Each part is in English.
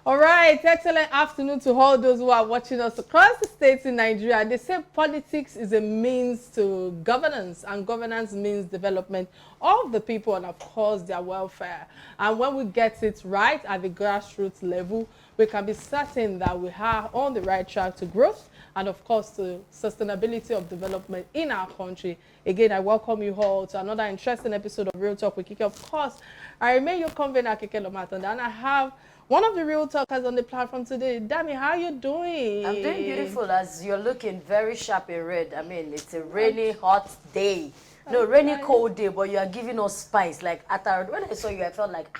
All right, excellent afternoon to all those who are watching us across the states in Nigeria. They say politics is a means to governance, and governance means development of the people and, of course, their welfare. And when we get it right at the grassroots level, we can be certain that we are on the right track to growth and, of course, to sustainability of development in our country. Again, I welcome you all to another interesting episode of Real Talk with Kike. Of course, I remain your convener, Kike Lomatanda, and I have one of the real talkers on the platform today. Dami, how are you doing? I'm doing beautiful as you're looking very sharp in red. I mean, it's a rainy, hot day. No, rainy, cold day, but you are giving us spice. Like, when I saw you, I felt like,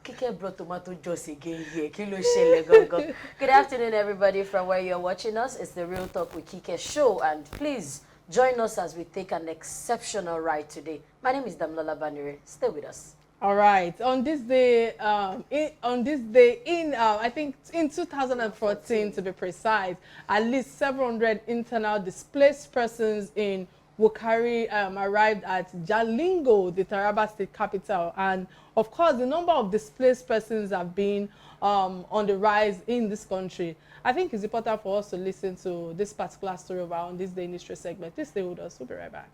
Kike brought tomato juice again here. Kilo shele gongo. Good afternoon, everybody, from where you're watching us. It's the Real Talk with Kike show, and please join us as we take an exceptional ride today. My name is Damlola Banire. Stay with us. All right. On this day, I think in 2014 to be precise, at least 700 internal displaced persons in Wukari arrived at Jalingo, the Taraba state capital, and of course the number of displaced persons have been on the rise in this country. I think it's important for us to listen to this particular story about on this day in history segment. Please stay with us. We'll be right back.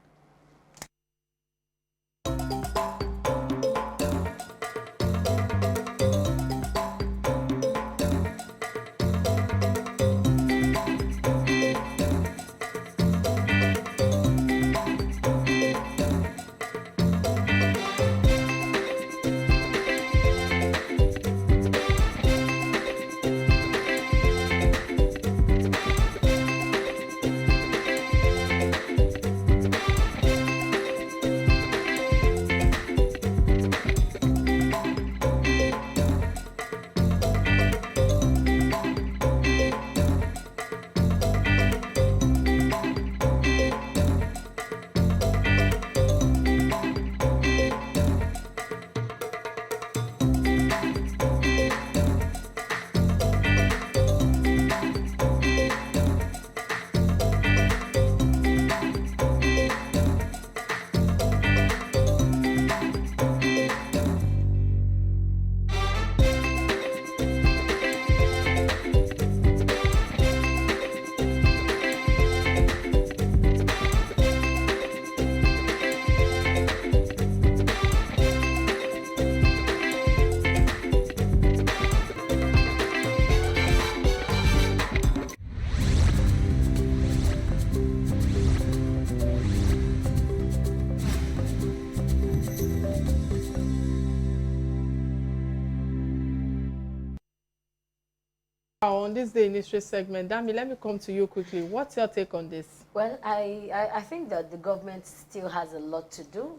On this day in history segment, Dami, let me come to you quickly. What's your take on this? Well, I think that the government still has a lot to do.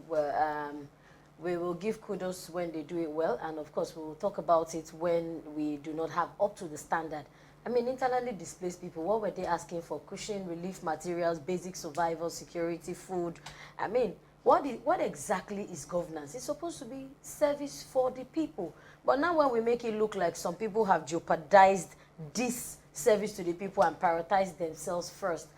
We will give kudos when they do it well, and of course we will talk about it when we do not have up to the standard. I mean, internally displaced people, what were they asking for? Cushion, relief materials, basic survival, security, food. I mean, what exactly is governance? It's supposed to be service for the people. But now when we make it look like some people have jeopardized this service to the people and prioritized themselves first.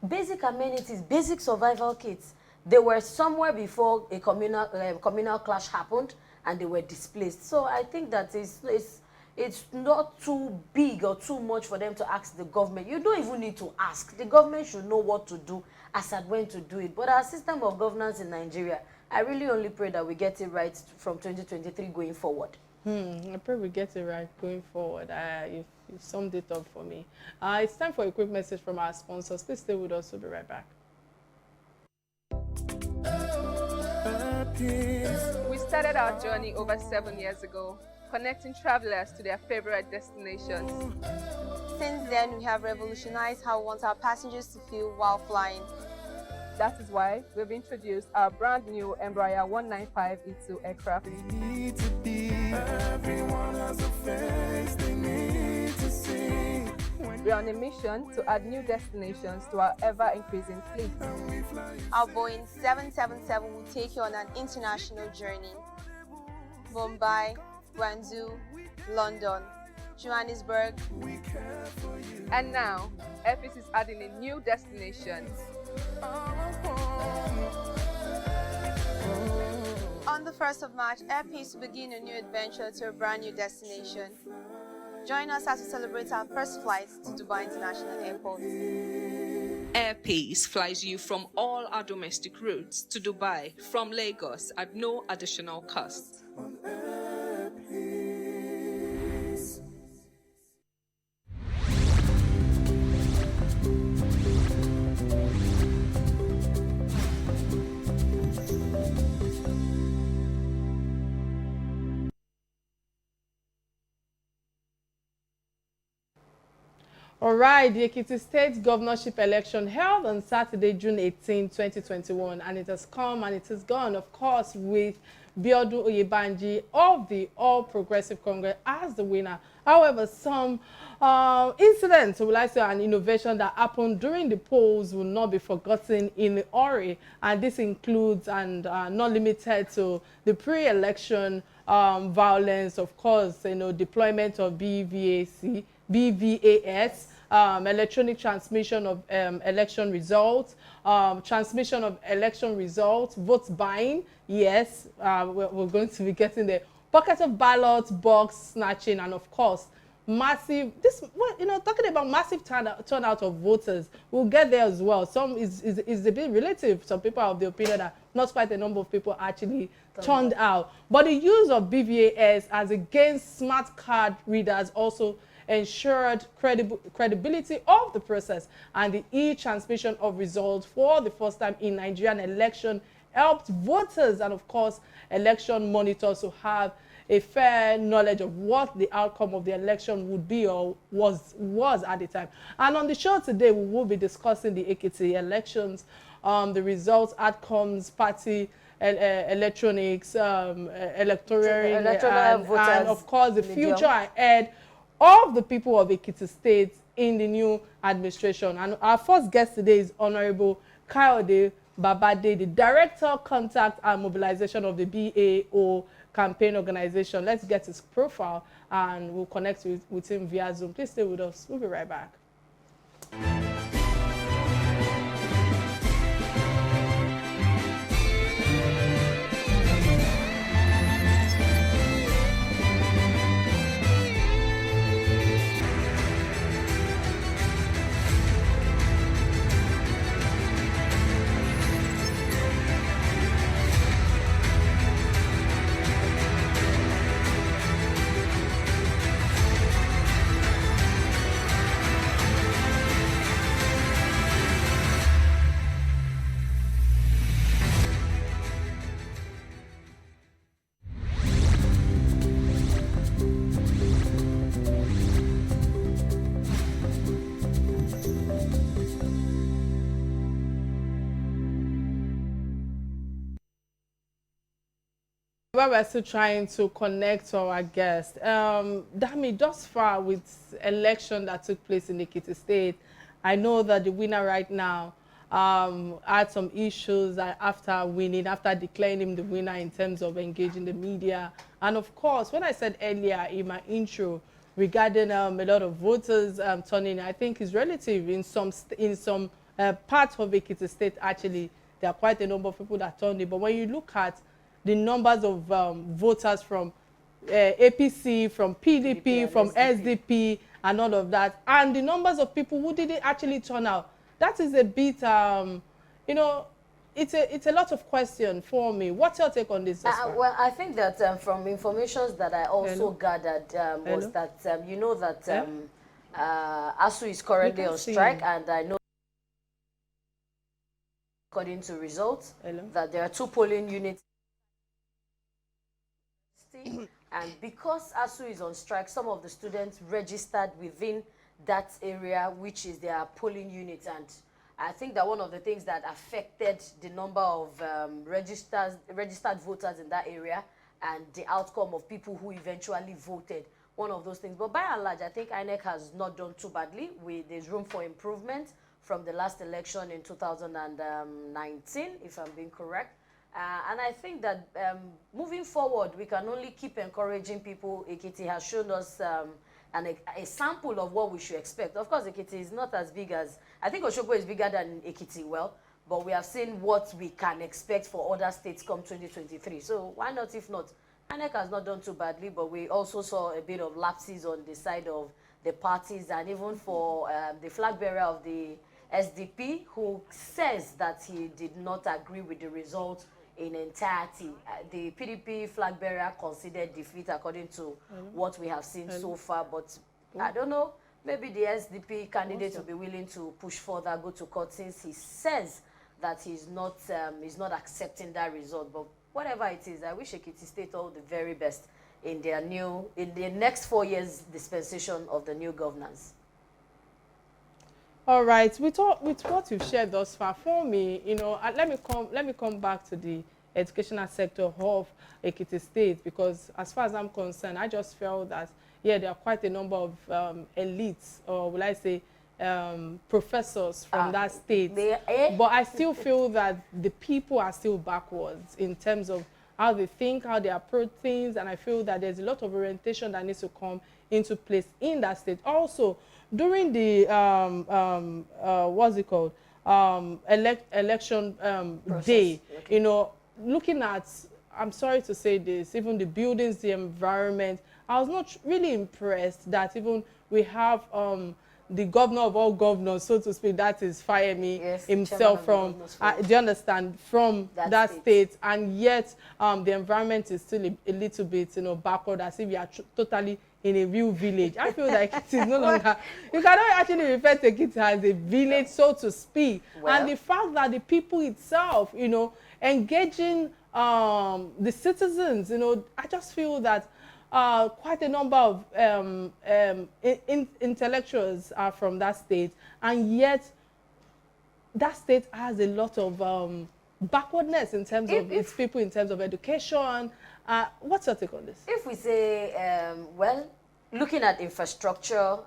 Basic amenities, basic survival kits, they were somewhere before a communal clash happened and they were displaced. So I think that it's not too big or too much for them to ask the government. You don't even need to ask. The government should know what to do as at when to do it. But our system of governance in Nigeria, I really only pray that we get it right from 2023 going forward. I pray we get it right going forward. You summed it up for me. It's time for a quick message from our sponsors. Please stay with us. We'll be right back. We started our journey over 7 years ago, connecting travelers to their favorite destinations. Since then, we have revolutionized how we want our passengers to feel while flying. That is why we've introduced our brand new Embraer 195E2 aircraft. Everyone has a face they need to see. We're on a mission to add new destinations to our ever-increasing fleet. Our Boeing 777 will take you on an international journey. Mumbai, Guangzhou, London, Johannesburg. And now, Airpeace is adding a new destination. On the 1st of March, Airpeace will begin a new adventure to a brand new destination. Join us as we celebrate our first flight to Dubai International Airport. Airpeace flies you from all our domestic routes to Dubai from Lagos at no additional cost. All right, the Ekiti State governorship election held on Saturday, June 18, 2021, and it has come and it has gone, of course, with Biodun Oyebanji of the All Progressive Congress as the winner. However, some incidents, we like to say, an innovation that happened during the polls will not be forgotten in the hurry, and this includes and not limited to the pre-election violence, of course, deployment of BVAS, electronic transmission of election results, transmission of election results, votes buying. Yes, we're going to be getting the pocket of ballots, box snatching, and of course, massive, talking about massive turnout of voters. We'll get there as well. Some is a bit relative. Some people are of the opinion that not quite a number of people actually turned out. But the use of BVAS as against smart card readers also ensured credibility of the process, and the e-transmission of results for the first time in Nigerian election helped voters and of course election monitors to have a fair knowledge of what the outcome of the election would be or was at the time. And on the show today, we will be discussing the Ekiti elections, the results, outcomes, party electronics, electoral and of course the future ahead of the people of Ekiti State in the new administration. And our first guest today is Honorable Kayode Babade, the Director, Contact and Mobilization of the BAO campaign organization. Let's get his profile and we'll connect with him via Zoom. Please stay with us. We'll be right back. Well, we're still trying to connect to our guest. Dami, thus far with election that took place in Ekiti State, I know that the winner right now had some issues after winning, after declaring him the winner in terms of engaging the media. And of course, when I said earlier in my intro regarding a lot of voters turning, I think is relative in some parts of Ekiti State. Actually, there are quite a number of people that turned in. But when you look at the numbers of voters from APC, from PDP, from SDP, and all of that, and the numbers of people who didn't actually turn out, that is a bit, it's a lot of question for me. What's your take on this? Well, I think that from information that I also gathered was that, that ASU is currently on strike, and I know according to results that there are 2 polling units. And because ASU is on strike, some of the students registered within that area, which is their polling unit. And I think that one of the things that affected the number of registered voters in that area and the outcome of people who eventually voted, one of those things. But by and large, I think INEC has not done too badly. There's room for improvement from the last election in 2019, if I'm being correct. And I think that moving forward, we can only keep encouraging people. Ekiti has shown us a sample of what we should expect. Of course, Ekiti is not as big as, I think Osogbo is bigger than Ekiti, but we have seen what we can expect for other states come 2023. So why not, if not, INEC has not done too badly, but we also saw a bit of lapses on the side of the parties, and even for the flag bearer of the SDP, who says that he did not agree with the result in entirety. The PDP flag bearer considered defeat according to what we have seen so far, but I don't know, maybe the SDP candidate will be willing to push further, go to court, since he says that he's not accepting that result. But whatever it is, I wish Ekiti State all the very best in their next 4 years dispensation of the new governance. All right, with what you've shared thus far, for me, you know, let me come back to the educational sector of Ekiti State, because as far as I'm concerned, I just felt that, yeah, there are quite a number of elites, or will I say, professors from that state. But I still feel that the people are still backwards in terms of how they think, how they approach things, and I feel that there's a lot of orientation that needs to come into place in that state. Also, during the what's it called, election day, you know, looking at, I'm sorry to say this, even the buildings, the environment, I was not really impressed that even we have the governor of all governors, so to speak, that is Fayemi himself from, do you understand, from that state, and yet the environment is still a little bit, you know, backward, as if you are totally in a real village. I feel like it is no longer, you cannot actually refer to it as a village, so to speak. Well, and the fact that the people itself, you know, engaging the citizens, you know, I just feel that quite a number of intellectuals are from that state, and yet that state has a lot of backwardness in terms of its people, in terms of education. What's your take on this? If we say, well, looking at infrastructure,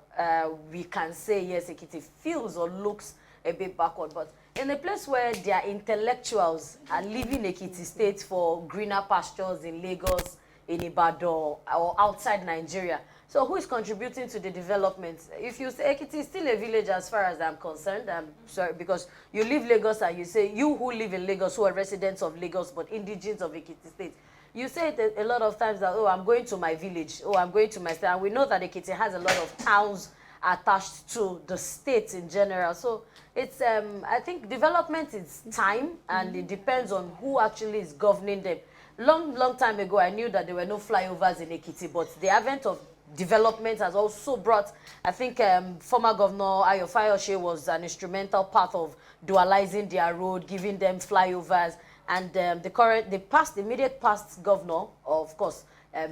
we can say, yes, Ekiti feels or looks a bit backward, but in a place where their intellectuals are leaving Ekiti State for greener pastures in Lagos, in Ibadan, or outside Nigeria. So who is contributing to the development? If you say Ekiti is still a village as far as I'm concerned, I'm sorry, because you leave Lagos and you say, you who live in Lagos, who are residents of Lagos, but indigenous of Ekiti State, you say it a lot of times that, oh, I'm going to my village, oh, I'm going to my state. And we know that Ekiti has a lot of towns attached to the state in general. So it's, I think development is time, and it depends on who actually is governing them. Long time ago, I knew that there were no flyovers in Ekiti, but the advent of development has also brought, I think former Governor Ayo Fayose was an instrumental part of dualizing their road, giving them flyovers, and the immediate past governor, of course,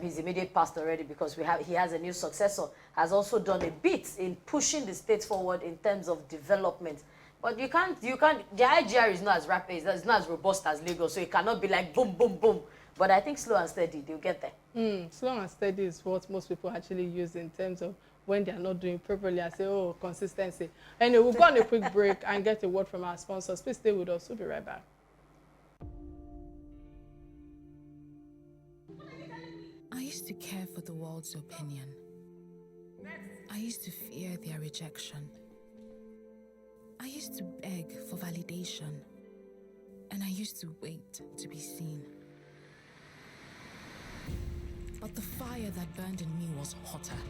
his immediate past already, because he has a new successor, has also done a bit in pushing the state forward in terms of development. But you can't, the IGR is not as rapid, it's not as robust as Lagos, so it cannot be like boom, boom, boom. But I think slow and steady, they'll get there. Slow and steady is what most people actually use in terms of when they are not doing properly. I say, oh, consistency. Anyway, we'll go on a quick break and get a word from our sponsors. Please stay with us. We'll be right back. I used to care for the world's opinion. I used to fear their rejection. I used to beg for validation. And I used to wait to be seen. But the fire that burned in me was hotter.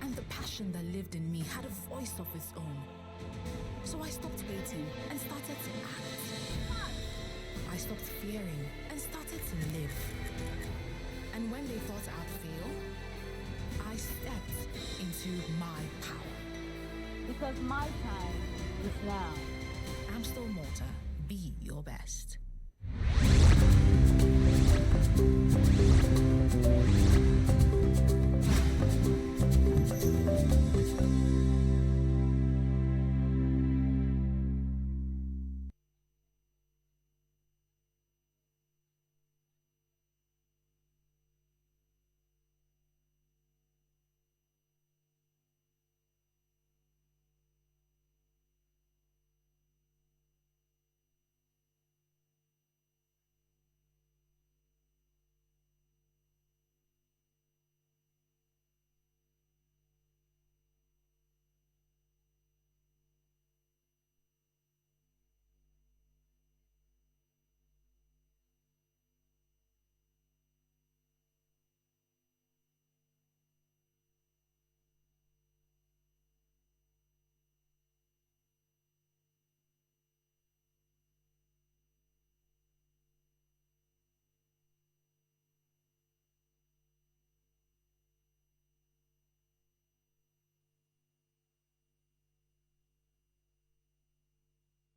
And the passion that lived in me had a voice of its own. So I stopped waiting and started to act. I stopped fearing and started to live. And when they thought I'd fail, I stepped into my power. Because my time is now. Amstel Malta, be your best.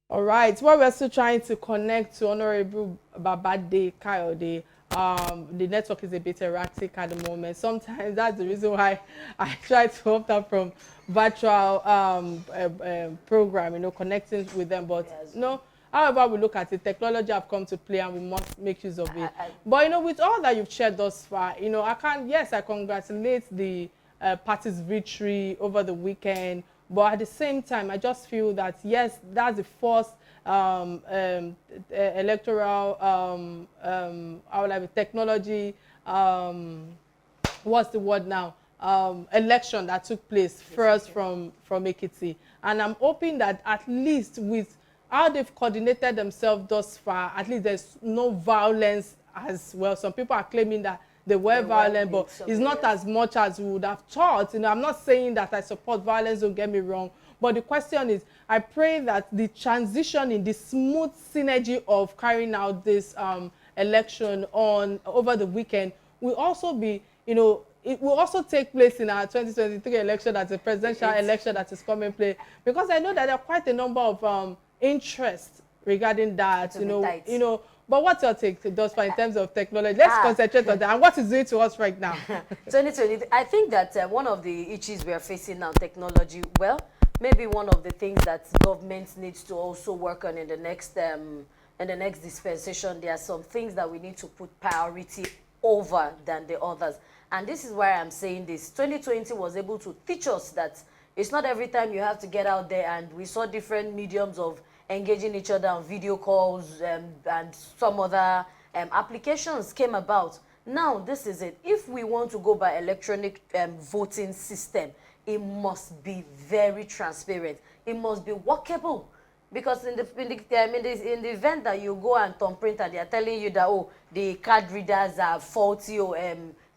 All right. While we're still trying to connect to Honorable Babade Kayode, the network is a bit erratic at the moment. Sometimes that's the reason why I try to opt out from virtual program, connecting with them. But Yes. however we look at it, technology have come to play and we must make use of it. But with all that you've shared thus far, I congratulate the party's victory over the weekend. But at the same time, I just feel that, yes, that's the first electoral, I would like technology, what's the word now? Election that took place first from Ekiti. And I'm hoping that at least with how they've coordinated themselves thus far, at least there's no violence as well. Some people are claiming that they were violent, but it's not as much as we would have thought. I'm not saying that I support violence, don't get me wrong. But the question is, I pray that the transition in the smooth synergy of carrying out this election over the weekend will also be, it will also take place in our 2023 election, that's a presidential election that is coming play. Because I know that there are quite a number of interests regarding that, But what's your take, Dospa, in terms of technology? Let's concentrate on that. And what is it to us right now? 2020, I think that one of the issues we are facing now, technology, well, maybe one of the things that government needs to also work on in the next dispensation, there are some things that we need to put priority over than the others. And this is why I'm saying this. 2020 was able to teach us that it's not every time you have to get out there, and we saw different mediums of engaging each other on video calls, and some other applications came about. Now, this is it. If we want to go by electronic voting system, it must be very transparent. It must be workable. Because in the event that you go and thumbprint and they are telling you that, oh, the card readers are faulty, or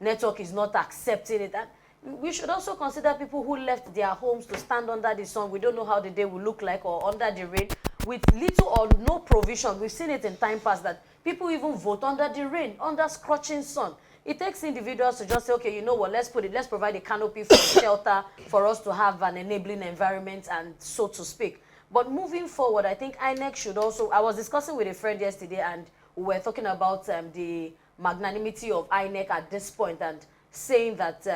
network is not accepting it, and we should also consider people who left their homes to stand under the sun. We don't know how the day will look like, or under the rain, with little or no provision. We've seen it in time past that people even vote under the rain, under scorching sun. It takes individuals to just say, okay, you know what, let's provide a canopy for shelter for us to have an enabling environment, and so to speak. But moving forward, I think INEC should also, I was discussing with a friend yesterday, and we were talking about the magnanimity of INEC at this point, and saying that,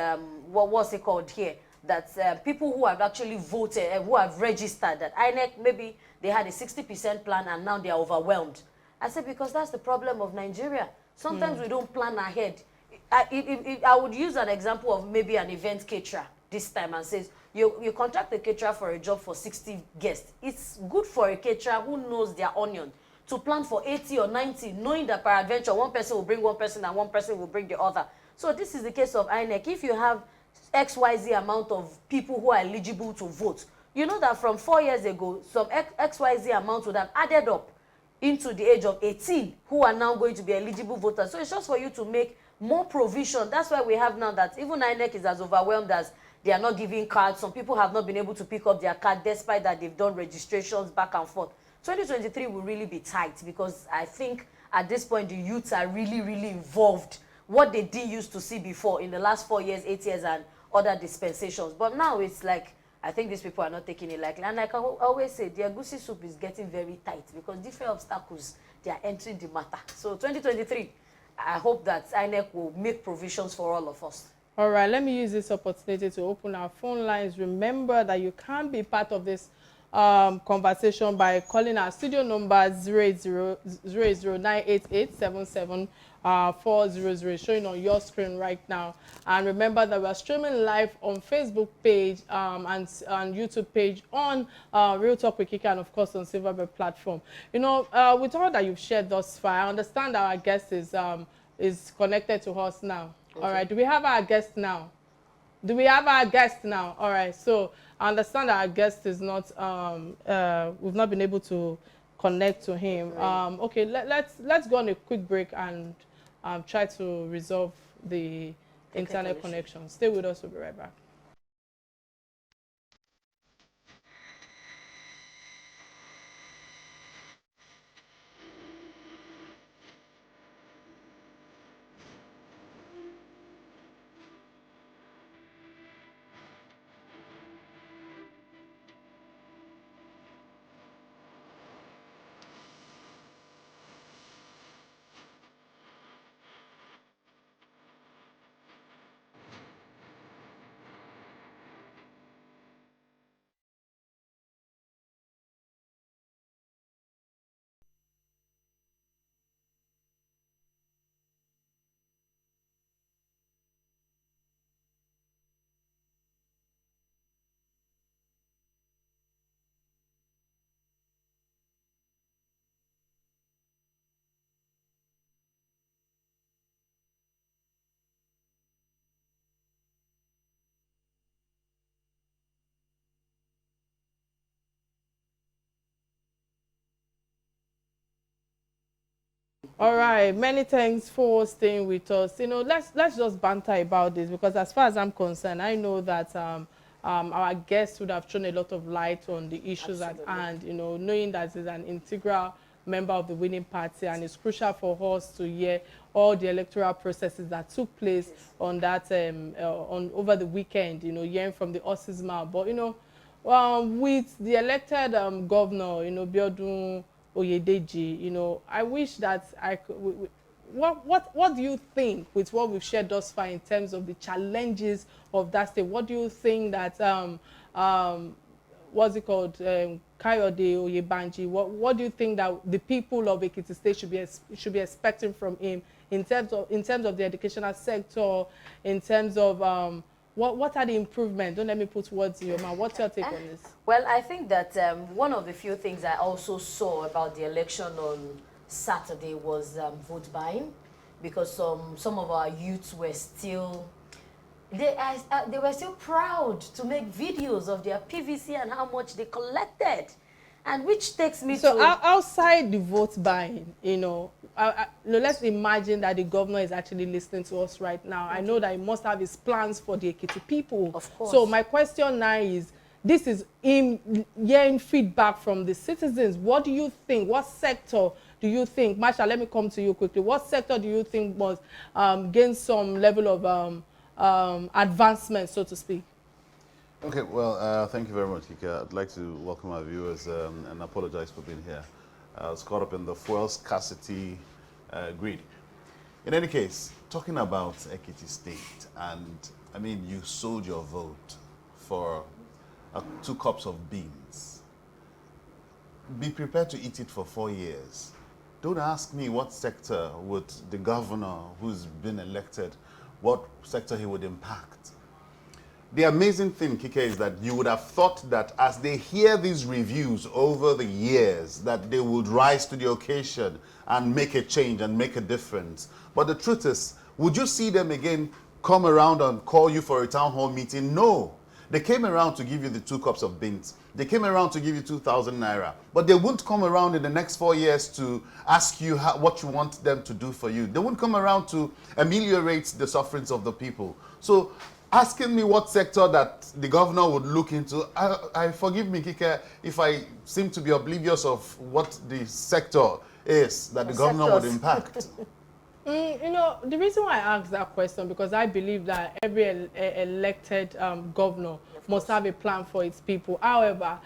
what was it called here, that people who have actually voted and who have registered, that INEC, maybe they had a 60% plan and now they are overwhelmed. I said, because that's the problem of Nigeria. Sometimes we don't plan ahead. I would use an example of maybe an event caterer this time, and says, you contract a caterer for a job for 60 guests. It's good for a caterer who knows their onion to plan for 80 or 90, knowing that peradventure one person will bring one person and one person will bring the other. So this is the case of INEC. If you have XYZ amount of people who are eligible to vote, you know that from 4 years ago, some XYZ amount would have added up into the age of 18 who are now going to be eligible voters. So it's just for you to make more provision. That's why we have now that even INEC is as overwhelmed as they are not giving cards. Some people have not been able to pick up their card despite that they've done registrations back and forth. 2023 will really be tight, because I think at this point the youths are really, really involved. What they did used to see before in the last 4 years, 8 years, and other dispensations. But now it's like, I think these people are not taking it lightly. And like I always say, the egusi soup is getting very tight, because different obstacles, they are entering the matter. So 2023, I hope that INEC will make provisions for all of us. All right, let me use this opportunity to open our phone lines. Remember that you can be part of this conversation by calling our studio number 080098877 showing on your screen right now. And remember that we're streaming live on Facebook page and YouTube page on Real Talk with Kike, and of course on Silverbird platform. With all that you've shared thus far, I understand our guest is connected to us now. Okay. All right, do we have our guest now? All right, so I understand that our guest is not, we've not been able to connect to him. Right. Okay, let's go on a quick break and try to resolve the internet connection. Stay with us, we'll be right back. All right, many thanks for staying with us. You know, let's just banter about this, because as far as I'm concerned, I know that our guests would have thrown a lot of light on the issues Absolutely. at hand. You know, knowing that he's an integral member of the winning party, and it's crucial for us to hear all the electoral processes that took place on that on over the weekend. You know, hearing from the horse's mouth. But you know, with the elected governor, you know, Biodun Oyedeji, you know, I wish that I could. What do you think with what we've shared thus far in terms of the challenges of that state? What do you think that what's it called, Kayode Oyebanji? What do you think that the people of Ekiti State should be expecting from him in terms of the educational sector, in terms of what are the improvements? Don't let me put words in your mouth. What's your take on this? Well, I think that one of the few things I also saw about the election on Saturday was vote buying, because some of our youths were still they were still proud to make videos of their PVC and how much they collected, and which takes me so to outside the vote buying, you know, let's imagine that the governor is actually listening to us right now. I know that he must have his plans for the Ekiti people. Of course. So my question now is, this is him hearing feedback from the citizens. What do you think? What sector do you think? Marsha, let me come to you quickly. What sector do you think must gain some level of advancement, so to speak? Okay, well, thank you very much, Kike. I'd like to welcome our viewers and apologize for being here. I was caught up in the fuel scarcity grid. In any case, talking about Ekiti State, and I mean, you sold your vote for 2 cups of beans. Be prepared to eat it for 4 years. Don't ask me what sector would the governor who's been elected, what sector he would impact. The amazing thing, Kike, is that you would have thought that as they hear these reviews over the years, that they would rise to the occasion and make a change and make a difference. But the truth is, would you see them again come around and call you for a town hall meeting? No. They came around to give you the 2 cups of beans. They came around to give you 2,000 naira. But they won't come around in the next 4 years to ask you what you want them to do for you. They won't come around to ameliorate the sufferings of the people. So asking me what sector that the governor would look into, I forgive me, Kike, if I seem to be oblivious of what the sector is that the governor would impact. You know, the reason why I asked that question, because I believe that every elected governor must have a plan for its people. However,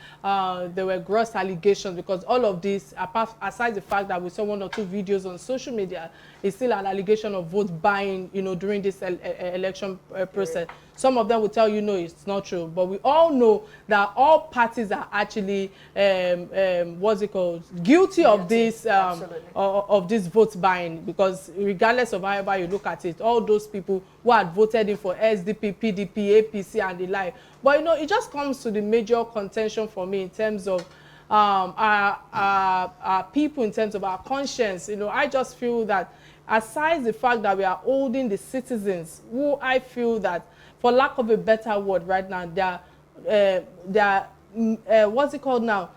there were gross allegations, because all of this, aside the fact that we saw 1 or 2 videos on social media, is still an allegation of vote buying, you know, during this election process. Some of them will tell you, no, it's not true. But we all know that all parties are actually, what's it called, guilty of this vote buying. Because regardless of however you look at it, all those people who had voted in for SDP, PDP, APC, and the like. But you know, it just comes to the major contention for me in terms of our people, in terms of our conscience. You know, I just feel that aside the fact that we are holding the citizens, who I feel that, for lack of a better word right now, their what's it called now,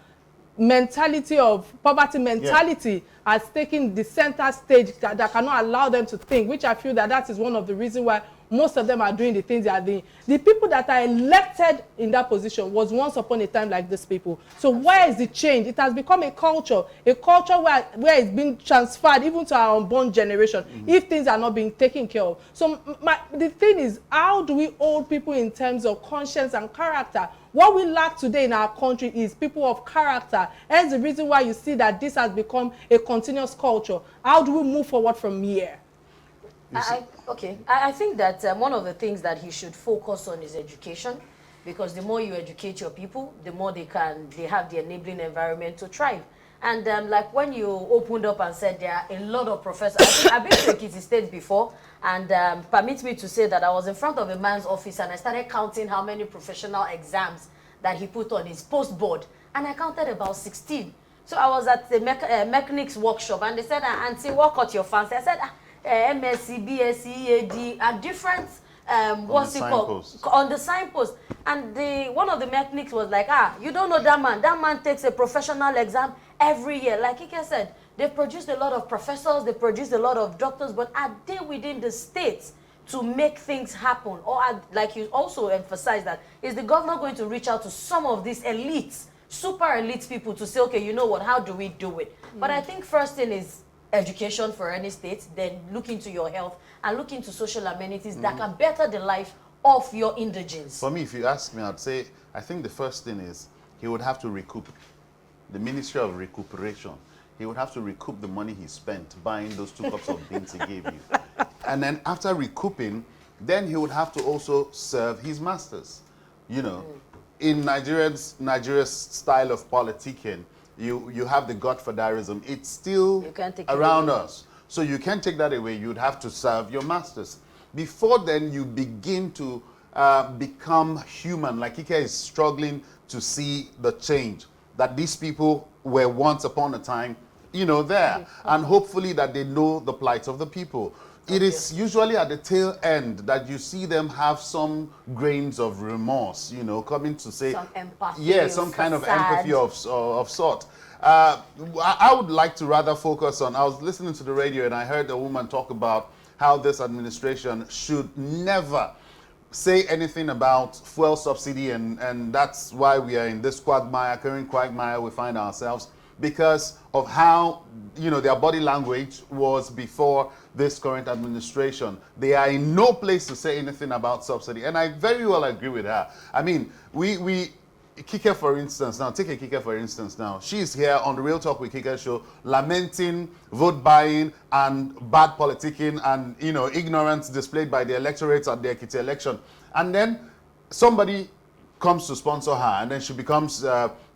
mentality of poverty mentality has taken the center stage that cannot allow them to think, which I feel that is one of the reasons why most of them are doing the things they are doing. The people that are elected in that position was once upon a time like these people. So where is the change? It has become a culture where it's been transferred even to our unborn generation, if things are not being taken care of. So the thing is, how do we hold people in terms of conscience and character? What we lack today in our country is people of character. Hence the reason why you see that this has become a continuous culture. How do we move forward from here? I think that one of the things that he should focus on is education, because the more you educate your people, the more they have the enabling environment to thrive. And like when you opened up and said there are a lot of professors, I've been to Ekiti State before, and permit me to say that I was in front of a man's office and I started counting how many professional exams that he put on his post board, and I counted about 16. So I was at the mechanics workshop, and they said, "Auntie, what cut your fancy?" I said, MSc, BSc, EAD, and different what's it called on the signpost. And one of the mechanics was like, you don't know that man. That man takes a professional exam every year. Like Kike said, They've produced a lot of professors, they've produced a lot of doctors, but are they within the states to make things happen? Or like you also emphasize that, is the governor going to reach out to some of these elites, super elite people to say, okay, you know what, how do we do it? But I think first thing is education for any state, then look into your health and look into social amenities that can better the life of your indigents. For me, if you ask me, I'd say, I think the first thing is he would have to recoup. The Ministry of Recuperation. He would have to recoup the money he spent buying those 2 cups of beans he gave you. And then after recouping, then he would have to also serve his masters. You know, in Nigeria's style of politicking, you have the godfatherism. It's still around us. So you can't take that away. You'd have to serve your masters. Before then, you begin to become human. Like Kike is struggling to see the change that these people were once upon a time, you know, there. And hopefully that they know the plight of the people. It is usually at the tail end that you see them have some grains of remorse, you know, coming to say, some empathy, yeah, some kind of empathy of sort. I would like to rather focus on, I was listening to the radio and I heard a woman talk about how this administration should never say anything about fuel subsidy, and that's why we are in this quagmire, current quagmire we find ourselves, because of how, you know, their body language was before this current administration. They are in no place to say anything about subsidy, and I very well agree with her. I mean, Kike, for instance, now, take a Kike, for instance, now. She's here on the Real Talk with Kike show, lamenting vote buying and bad politicking and, you know, ignorance displayed by the electorates at the Ekiti election. And then somebody comes to sponsor her, and then she becomes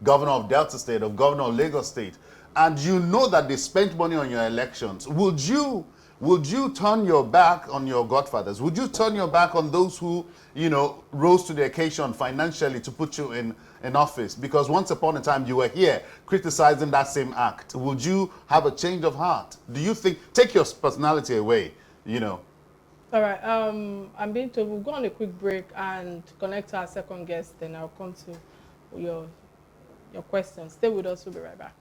governor of Delta State, or governor of Lagos State. And you know that they spent money on your elections. Would you turn your back on your godfathers? Would you turn your back on those who, you know, rose to the occasion financially to put you in office? Because once upon a time you were here criticizing that same act. Would you have a change of heart? Do you think, take your personality away, you know? All right, I'm being told we'll go on a quick break and connect to our second guest, then I'll come to your questions. Stay with us, we'll be right back.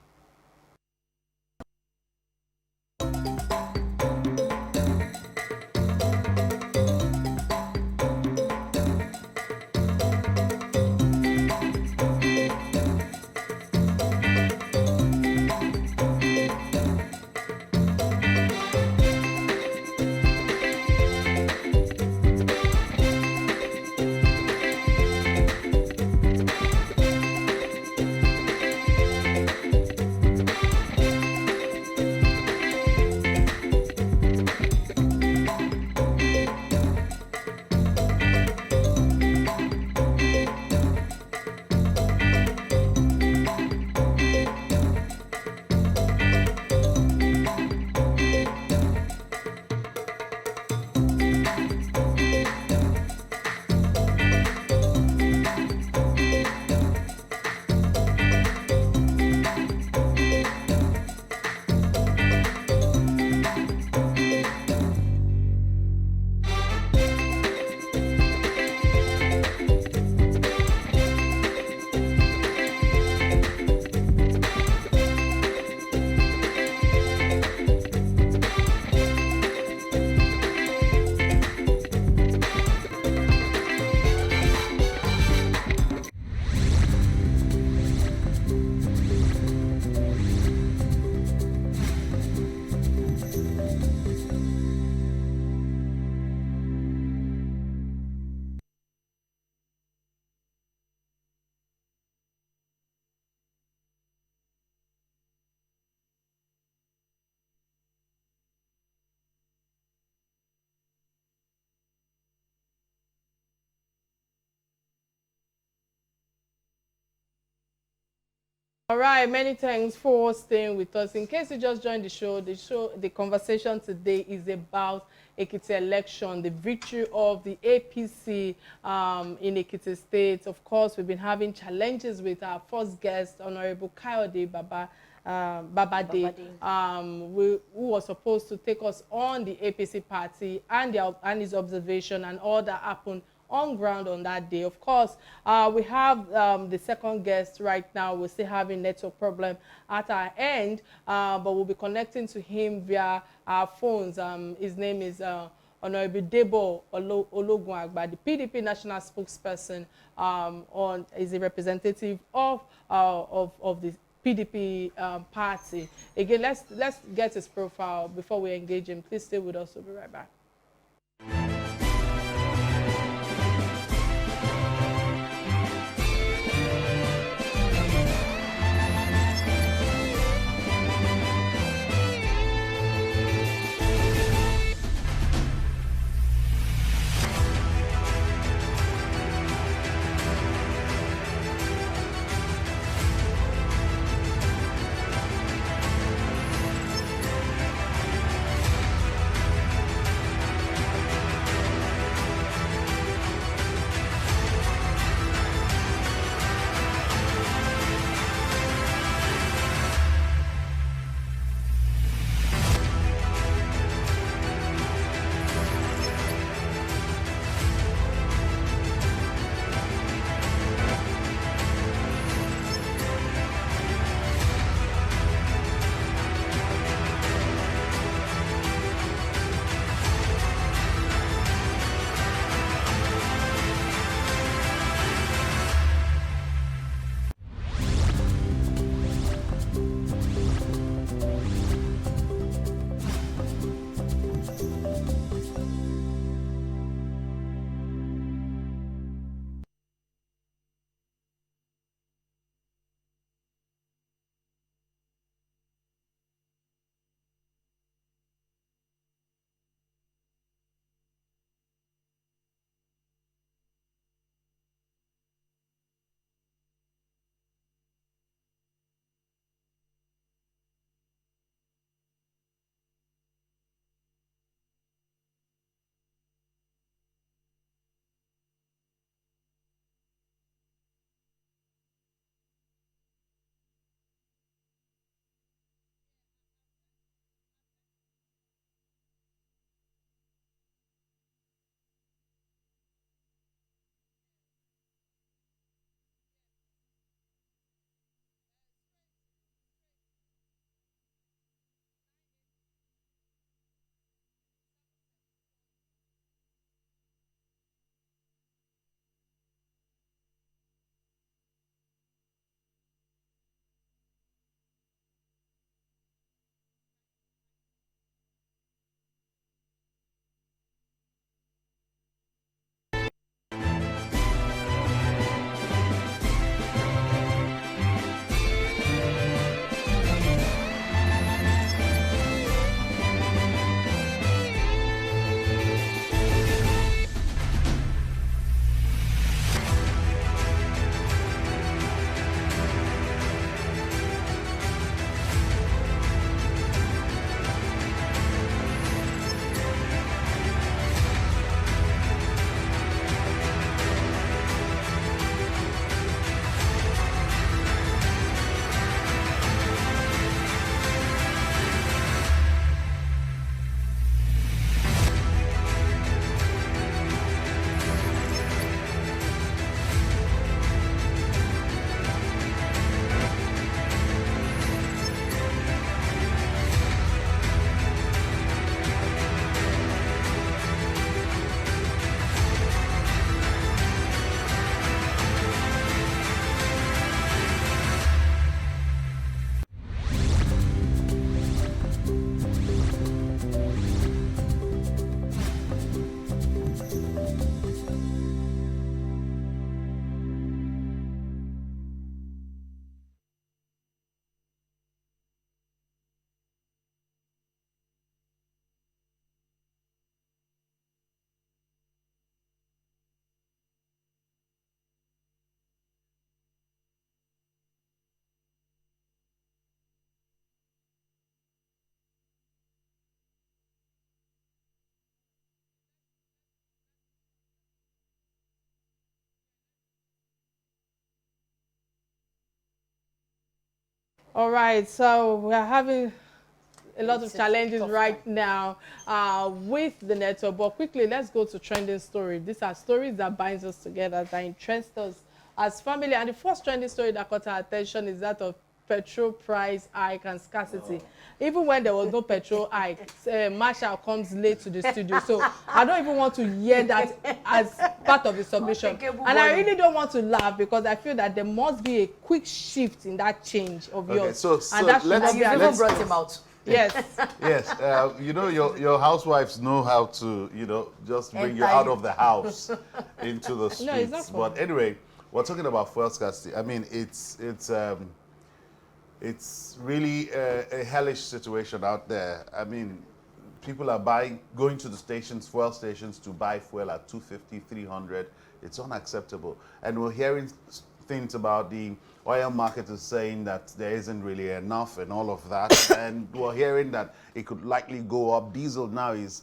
All right, many thanks for staying with us. In case you just joined the conversation today is about Ekiti election, the victory of the APC in Ekiti State. Of course, we've been having challenges with our first guest, Honorable Kayode Babade, who was supposed to take us on the APC party and his observation and all that happened on ground on that day. Of course, we have the second guest right now. We're still having network problem at our end, but we'll be connecting to him via our phones. His name is Honorable Debo Ologunagba, the PDP national spokesperson, is a representative of the PDP party. Again, let's get his profile before we engage him. Please stay with us. We'll be right back. All right, so we are having a lot of challenges right now with the network. But quickly, let's go to trending story. These are stories that binds us together, that interest us as family. And the first trending story that caught our attention is that of petrol price hike and scarcity. Even when there was no petrol hike, Marshall comes late to the studio. So I don't even want to hear that as part of the submission. And I really don't want to laugh because I feel that there must be a quick shift in that change of yours. So and that you've even brought him out. Yes. Yes. You know, your housewives know how to, you know, just bring you out of the house into the streets. No, it's not but anyway, we're talking about fuel scarcity. I mean, it's really a hellish situation out there. I mean, people are going to the stations, fuel stations, to buy fuel at 250, 300. It's unacceptable. And we're hearing things about the oil market is saying that there isn't really enough and all of that. And we're hearing that it could likely go up. Diesel now is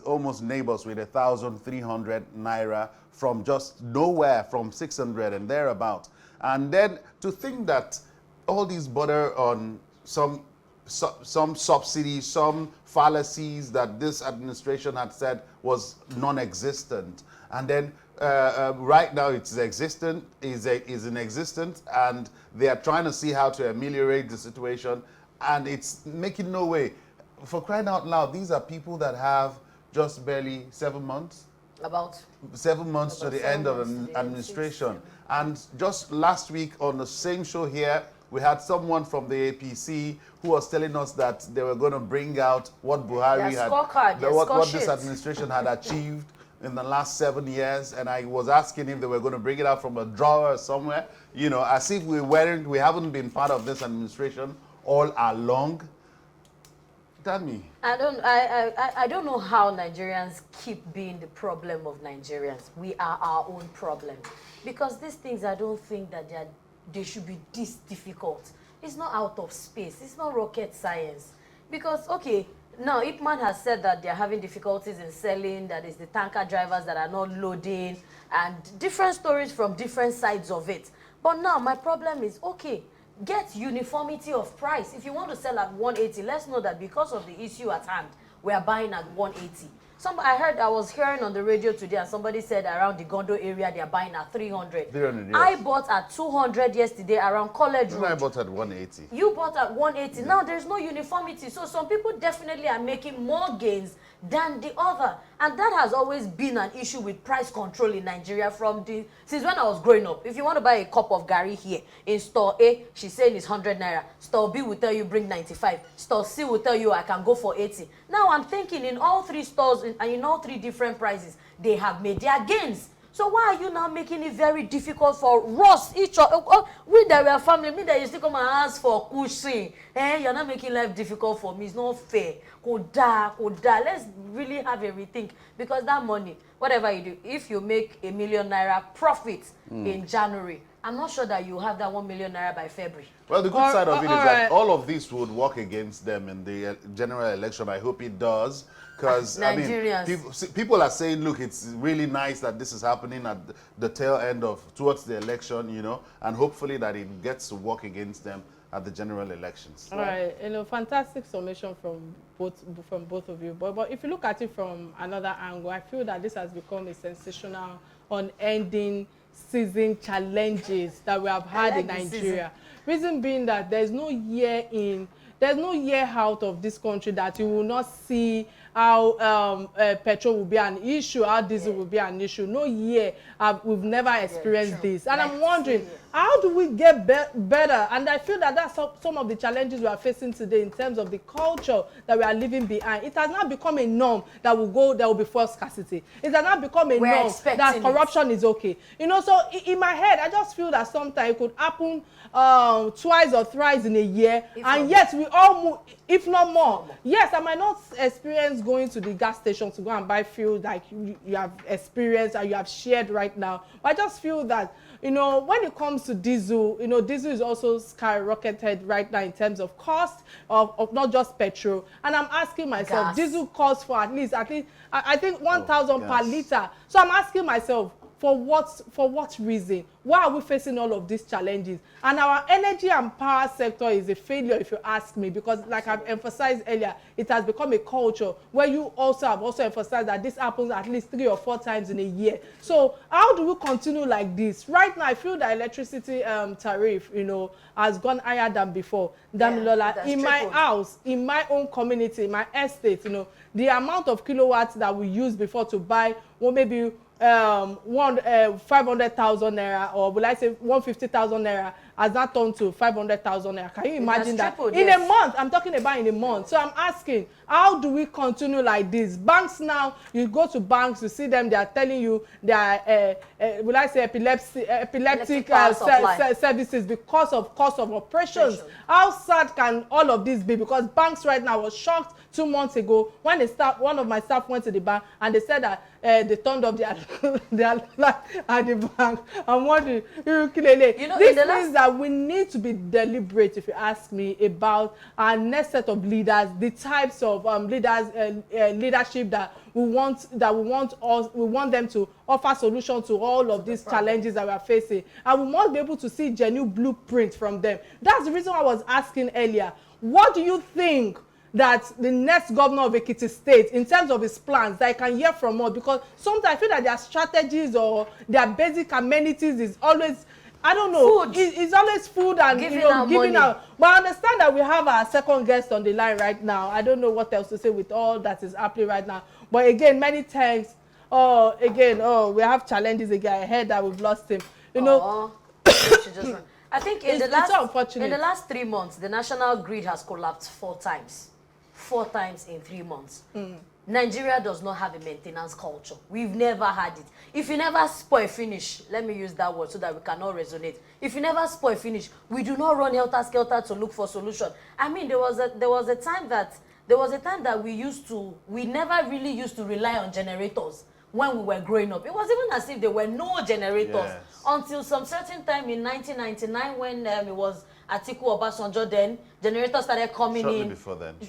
almost neighbors with 1,300 naira from just nowhere, from 600 and thereabout. And then to think that all these border on some subsidies, some fallacies that this administration had said was non-existent, and then right now it's existent, is in existence, and they are trying to see how to ameliorate the situation, and it's making no way. For crying out loud, these are people that have just barely 7 months. About 7 months to the end of an administration. And just last week on the same show here, we had someone from the APC who was telling us that they were going to bring out what Buhari what this administration had achieved in the last 7 years. And I was asking if they were going to bring it out from a drawer somewhere, you know, as if we haven't been part of this administration all along. Tell me. I don't know how Nigerians keep being the problem of Nigerians. We are our own problem. Because these things, I don't think that they should be this difficult. It's not out of space. It's not rocket science. Because, okay, now Ipman has said that they're having difficulties in selling, that is the tanker drivers that are not loading, and different stories from different sides of it. But now my problem is, okay, get uniformity of price. If you want to sell at 180, let's know that because of the issue at hand, we are buying at 180. I was hearing on the radio today, and somebody said around the Gondo area they are buying at 300. 300, yes. I bought at 200 yesterday around College Road. I bought at 180. You bought at 180. Yeah. Now there's no uniformity. So some people definitely are making more gains than the other. And that has always been an issue with price control in Nigeria since when I was growing up. If you want to buy a cup of Gary here, in store A, she's saying it's 100 naira. Store B will tell you bring 95. Store C will tell you I can go for 80. Now I'm thinking in all three stores, and in all three different prices, they have made their gains. So why are you now making it very difficult for us, we that we are family, me that you still come and ask for cushion? You're not making life difficult for me. It's not fair. Koda. Let's really have a rethink, because that money, whatever you do, if you make ₦1 million profit in January, I'm not sure that you have that 1 million naira by February. Well, the good side of it is that all of this would work against them in the general election. I hope it does. Because, I mean, people are saying, look, it's really nice that this is happening at the tail end towards the election, you know, and hopefully that it gets to work against them at the general elections. All right, you know, fantastic summation from both of you. But if you look at it from another angle, I feel that this has become a sensational, unending season challenges that we have had in Nigeria. Reason being that there's no year out of this country that you will not see how petrol will be an issue, how diesel will be an issue. No year we've never experienced this. And I'm wondering, how do we get better? And I feel that that's some of the challenges we are facing today in terms of the culture that we are leaving behind. It has not become a norm that will be fuel scarcity. It has not become a norm that corruption is okay. You know, so in my head, I just feel that sometimes it could happen twice or thrice in a year, and yet we all move, if not more. Yes, I might not experience going to the gas station to go and buy fuel like you have experienced and you have shared right now, but I just feel that, you know, when it comes to diesel, you know, diesel is also skyrocketed right now in terms of cost of not just petrol. And I'm asking myself, diesel costs for at least I think 1,000 per liter. So I'm asking myself, For what reason? Why are we facing all of these challenges? And our energy and power sector is a failure, if you ask me, because like I've emphasized earlier, it has become a culture where you also have emphasized that this happens at least 3 or 4 times in a year. So how do we continue like this? Right now, I feel the electricity tariff, you know, has gone higher than before. Damilola, in my house, in my own community, in my estate, you know, the amount of kilowatts that we used before to buy, well, maybe 500,000 naira, or will I say 150,000 naira, has not turned to 500,000 naira. Can you imagine that? Tripled, in a month, I'm talking about in a month. So I'm asking, how do we continue like this? Banks now, you go to banks, you see them, they are telling you they are, will I say epileptic services because of cost of operations. How sad can all of this be? Because banks right now, was shocked 2 months ago when one of my staff went to the bank and they said that they turned off their light at the bank. I'm wondering, you know, this means that we need to be deliberate, if you ask me, about our next set of leaders, the types of leadership that we want them to offer solutions to all of these challenges that we are facing, and we must be able to see genuine blueprint from them. That's the reason I was asking earlier. What do you think that the next governor of Ekiti State, in terms of his plans, that I can hear from us? Because sometimes I feel that their strategies or their basic amenities is always, I don't know, it's always food and giving out. But I understand that we have our second guest on the line right now. I don't know what else to say with all that is happening right now. But again, many thanks. We have challenges again. I heard that we've lost him. You know. I think in the last 3 months, the national grid has collapsed 4 times. 4 times in 3 months. Nigeria does not have a maintenance culture. We've never had it. If you never spoil finish, let me use that word so that we cannot resonate. If you never spoil finish, we do not run helter-skelter to look for solution. I mean, there was a time that we never really used to rely on generators when we were growing up. It was even as if there were no generators until some certain time in 1999 when it was Atiku Obasanjo. Then generators started coming in.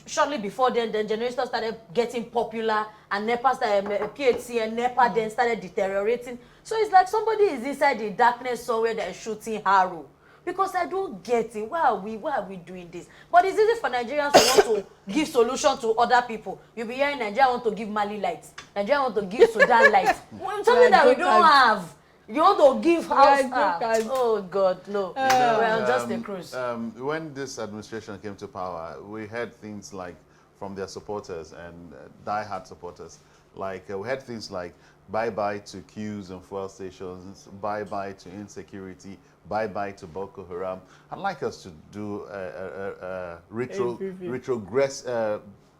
Shortly before then, generators started getting popular, and NEPA started, PHC and NEPA then started deteriorating. So it's like somebody is inside the darkness somewhere that is shooting arrow. Because I don't get it. Why are we doing this? But it's easy for Nigerians to want to give solution to other people. You'll be hearing Nigeria want to give Mali lights. Nigeria want to give Sudan lights. Something that we don't have. You want to give house. Oh God, no. We're on just a cruise. When this administration came to power, we heard things like from their supporters and die-hard supporters, like we had things like bye-bye to queues and fuel stations, bye-bye to insecurity, bye-bye to Boko Haram. I'd like us to do a retrogress.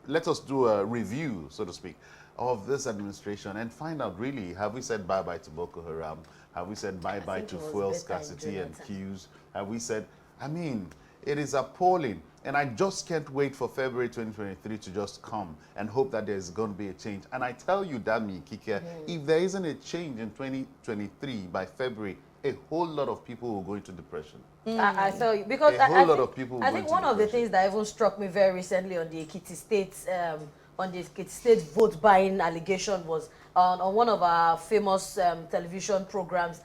Let us do a review, so to speak, of this administration and find out really, have we said bye-bye to Boko Haram? Have we said bye-bye to fuel scarcity and queues? Have we said, I mean, it is appalling. And I just can't wait for February 2023 to just come and hope that there's going to be a change. And I tell you, Dami, Kike, if there isn't a change in 2023 by February, a whole lot of people will go into depression. I tell you, because a whole lot of people will I think one of the things that even struck me very recently on the Ekiti State vote buying allegation was on one of our famous television programs.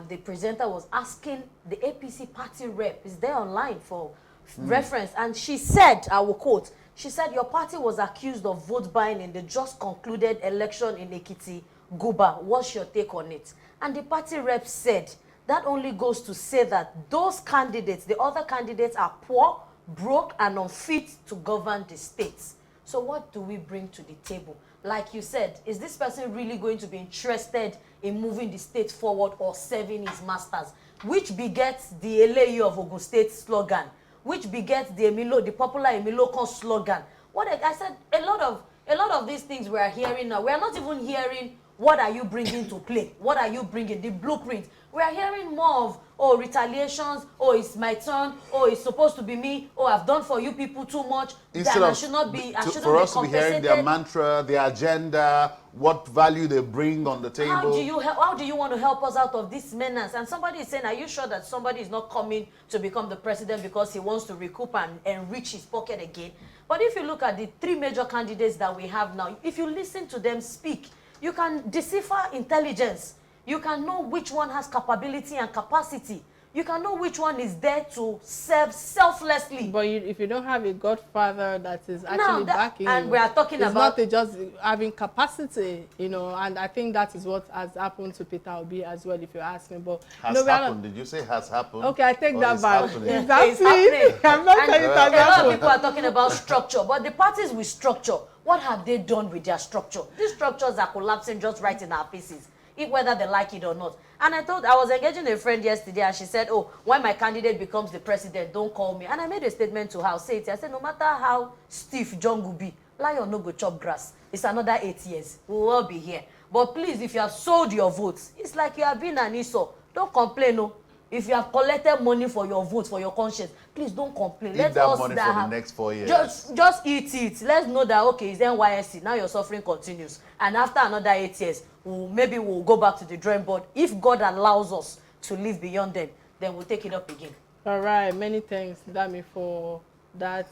The presenter was asking the APC party rep, is there online for reference, and she said, I will quote, she said, your party was accused of vote buying in the just concluded election in Ekiti, Guba. What's your take on it? And the party rep said, that only goes to say that those candidates, the other candidates, are poor, broke, and unfit to govern the states. So what do we bring to the table? Like you said, is this person really going to be interested in moving the state forward or serving his masters? Which begets the LAU of Ogun State slogan, which begets the popular Emilokon slogan. What I said, a lot of these things we are hearing now, we are not even hearing what are you bringing to play? What are you bringing? The blueprint. We are hearing more of, oh, retaliations, oh, it's my turn, oh, it's supposed to be me, oh, I've done for you people too much. Instead I of, should not be, for us to be hearing their mantra, their agenda, what value they bring on the table. How do you want to help us out of this menace? And somebody is saying, are you sure that somebody is not coming to become the president because he wants to recoup and enrich his pocket again? But if you look at the 3 major candidates that we have now, if you listen to them speak, you can decipher intelligence. You can know which one has capability and capacity. You can know which one is there to serve selflessly. But if you don't have a godfather that is actually backing and you, we are talking it's about not just having capacity, you know, and I think that is what has happened to Peter Obi as well, if you ask me. But has happened? Did you say has happened? Okay, I take that back. It's It's happening. I'm not saying it has a lot of happened. people are talking about structure, but the parties with structure, what have they done with their structure? These structures are collapsing just right in our faces, whether they like it or not. And I was engaging a friend yesterday, and she said, oh, when my candidate becomes the president, don't call me. And I made a statement to her, I said, no matter how stiff John will be, lion no go chop grass. It's another 8 years. We will all be here. But please, if you have sold your votes, it's like you have been an ISO. Don't complain, no. If you have collected money for your votes, for your conscience, please don't complain. Eat that money for the next 4 years. Just eat it. Let's know that, okay, it's NYSC. Now your suffering continues. And after another 8 years, maybe we'll go back to the drawing board. If God allows us to live beyond them, then we'll take it up again. All right. Many thanks, Dami, for that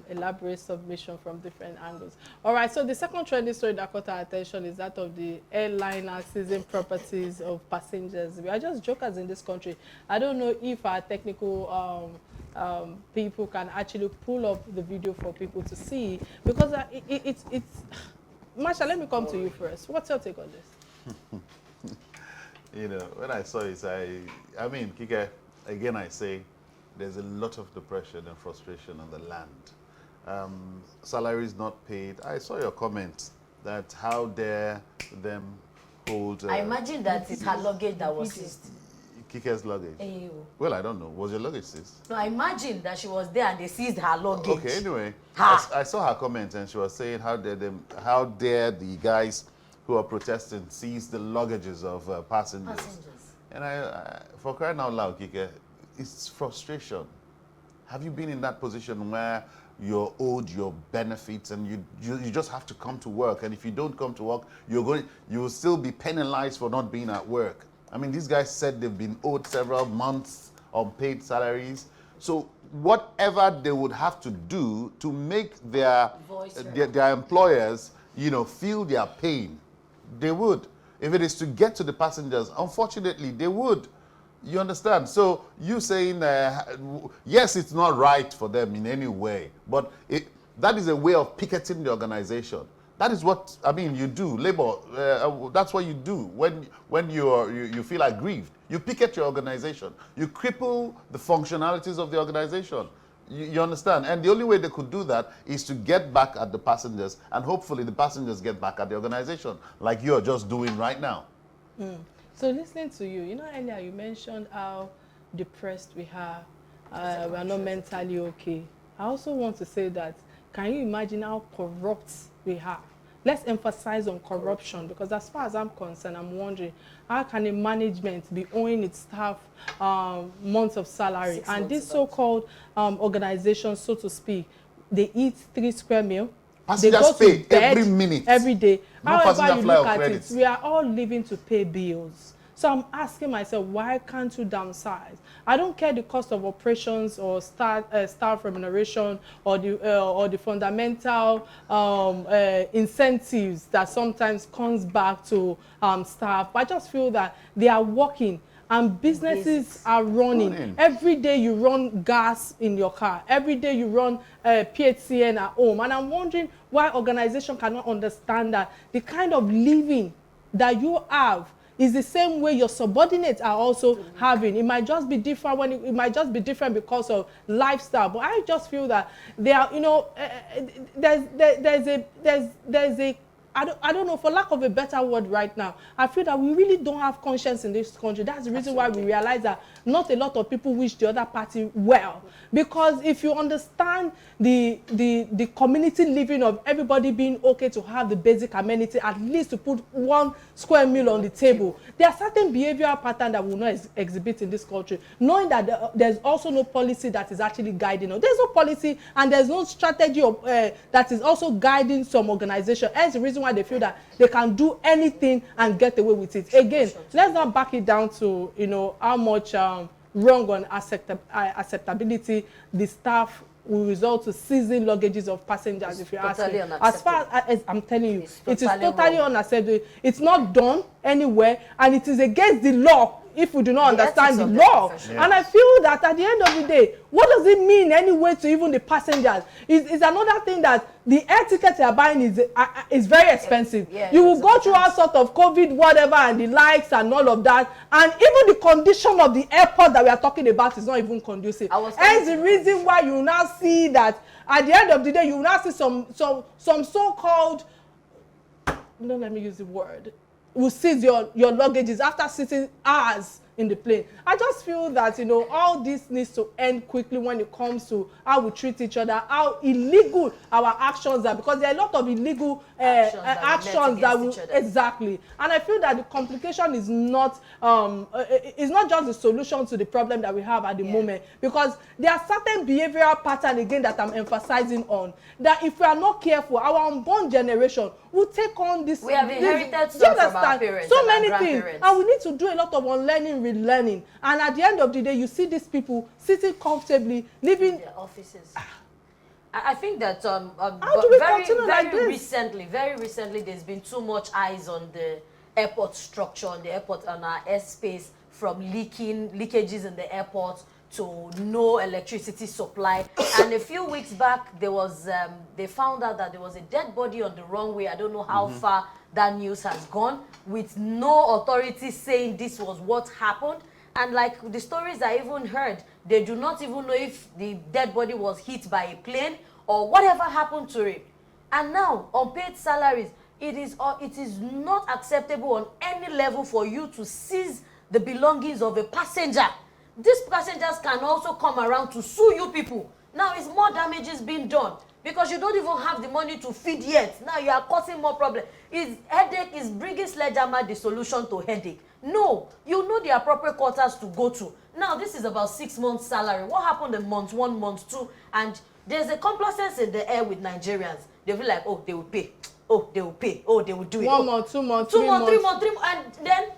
elaborate submission from different angles. All right, so the second trending story that caught our attention is that of the airliner seizing properties of passengers. We are just jokers in this country. I don't know if our technical people can actually pull up the video for people to see, because it's Masha, let me come to you first. What's your take on this? You know, when I saw it, I mean, Kike, again I say, there's a lot of depression and frustration on the land. Salaries not paid. I saw your comment that how dare them hold... I imagine that it's her luggage that was seized. Kike's luggage? Well, I don't know. Was your luggage seized? No, I imagine that she was there and they seized her luggage. Okay, anyway, I saw her comment and she was saying how dare the guys who are protesting seize the luggages of passengers. And for crying out loud, Kike, it's frustration. Have you been in that position where you're owed your benefits and you just have to come to work, and if you don't come to work, you will still be penalized for not being at work? I mean, these guys said they've been owed several months unpaid salaries. So whatever they would have to do to make their employers, you know, feel their pain, they would. If it is to get to the passengers, unfortunately, they would. You understand? So you saying, yes, it's not right for them in any way, but that is a way of picketing the organization. That is what, I mean, you do. Labor, that's what you do when you feel aggrieved. You picket your organization. You cripple the functionalities of the organization. You understand? And the only way they could do that is to get back at the passengers, and hopefully the passengers get back at the organization, like you're just doing right now. So listening to you, you know, earlier you mentioned how depressed we are. We are not mentally okay. I also want to say that, can you imagine how corrupt we are? Let's emphasize on corruption, because as far as I'm concerned, I'm wondering, how can a management be owing its staff months of salary? And this so-called organization, so to speak, they eat 3 square meals. Passengers pay every minute. Every day. No However you look at credits. it, we are all living to pay bills. So I'm asking myself, why can't you downsize? I don't care the cost of operations or staff remuneration or the fundamental incentives that sometimes comes back to staff. But I just feel that they are working and businesses are running. Every day you run gas in your car. Every day you run PHCN at home. And I'm wondering why organizations cannot understand that the kind of living that you have is the same way your subordinates are also having. It might just be different it might just be different because of lifestyle. But I just feel that there are, you know, there's a I don't know, for lack of a better word right now, I feel that we really don't have conscience in this country. That's the reason why we realize that not a lot of people wish the other party well. Because if you understand the community living of everybody being okay to have the basic amenity, at least to put 1 square meal on the table, there are certain behavioral patterns that will not exhibit in this country, knowing that there's also no policy that is actually guiding us. There's no policy and there's no strategy of, that is also guiding some organization. Hence the reason why they feel that they can do anything and get away with it. Again, let's not back it down to, you know, how much wrong on acceptability the staff will result to seizing luggages of passengers, if you ask me. As far as I'm telling you, it is totally unacceptable. It's not done anywhere, and it is against the law if we do not understand the law. Yes. And I feel that at the end of the day, what does it mean anyway to even the passengers? Is another thing that the air ticket you are buying is very expensive. Yeah, you will go through all sorts of COVID, whatever, and the likes and all of that. And even the condition of the airport that we are talking about is not even conducive. Hence the reason why you now see that at the end of the day, you will now see some so-called, don't let me use the word, will seize your luggages after sitting hours in the plane. I just feel that, you know, all this needs to end quickly when it comes to how we treat each other, how illegal our actions are, because there are a lot of illegal actions that will, exactly. And I feel that the complication is not just the solution to the problem that we have at the moment, because there are certain behavioral patterns again that I'm emphasizing on, that if we are not careful, our unborn generation will take on this. We have inherited some from our parents, so many things, and we need to do a lot of unlearning, relearning. And at the end of the day, you see these people sitting comfortably, living in their offices. I think that very recently, there's been too much eyes on the airport structure, on the airport, on our airspace, from leakages in the airport to no electricity supply. And a few weeks back, there was they found out that there was a dead body on the runway. I don't know how far that news has gone, with no authorities saying this was what happened. And like the stories I even heard, they do not even know if the dead body was hit by a plane or whatever happened to it. And now, unpaid salaries, it is not acceptable on any level for you to seize the belongings of a passenger. These passengers can also come around to sue you people. Now, it's more damages being done because you don't even have the money to feed yet. Now, you are causing more problems. Headache is bringing sledgehammer the solution to headache. No, you know the appropriate quarters to go to. Now, this is about 6 months' salary. What happened in month 1, month 2? And there's a complacence in the air with Nigerians. They feel like, oh, they will pay. Oh, they will pay. Oh, they will do it. 1 month, 2 months, 3 months. And then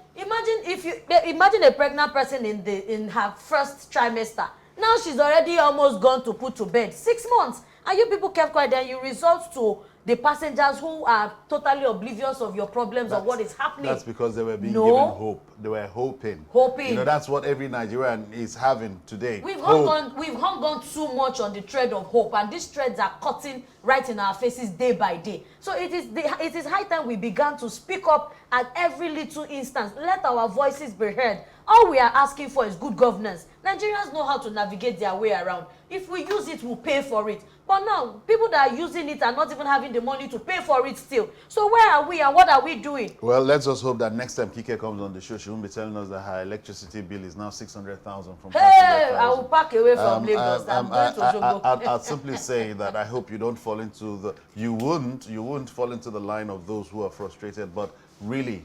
imagine a pregnant person in her first trimester. Now she's already almost gone to put to bed. 6 months. And you people kept quiet. Then you resort to the passengers who are totally oblivious of your problems or what is happening. That's because they were being given hope. They were hoping. You know, that's what every Nigerian is having today. We've hung on too much on the thread of hope, and these threads are cutting right in our faces day by day. So it is high time we began to speak up at every little instance. Let our voices be heard. All we are asking for is good governance. Nigerians know how to navigate their way around. If we use it, we'll pay for it. But now, people that are using it are not even having the money to pay for it still. So where are we and what are we doing? Well, let's just hope that next time Kike comes on the show, she won't be telling us that her electricity bill is now 600,000 from 500,000. Hey, I will pack away from Lagos. I'd simply say that I hope you don't fall into the, you wouldn't fall into the line of those who are frustrated, but really,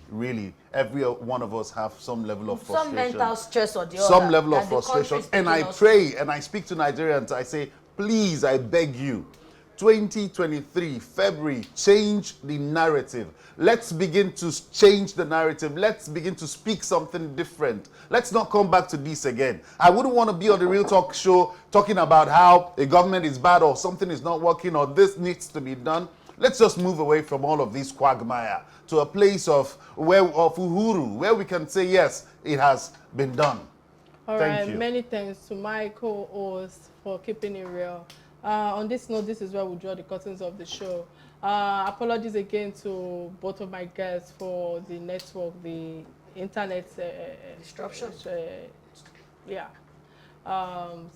every one of us have some level of frustration. Some mental stress or the other. Some level of frustration. And I pray and I speak to Nigerians, I say, please, I beg you, 2023, February, change the narrative. Let's begin to change the narrative. Let's begin to speak something different. Let's not come back to this again. I wouldn't want to be on the Real Talk show talking about how a government is bad or something is not working or this needs to be done. Let's just move away from all of this quagmire to a place of uhuru, where we can say, yes, it has been done. All right, many thanks to my co-host for keeping it real. On this note, this is where we draw the curtains of the show. Apologies again to both of my guests for the network, the internet disruption. So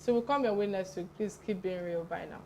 we'll come your way next week. Please keep being real. Bye now.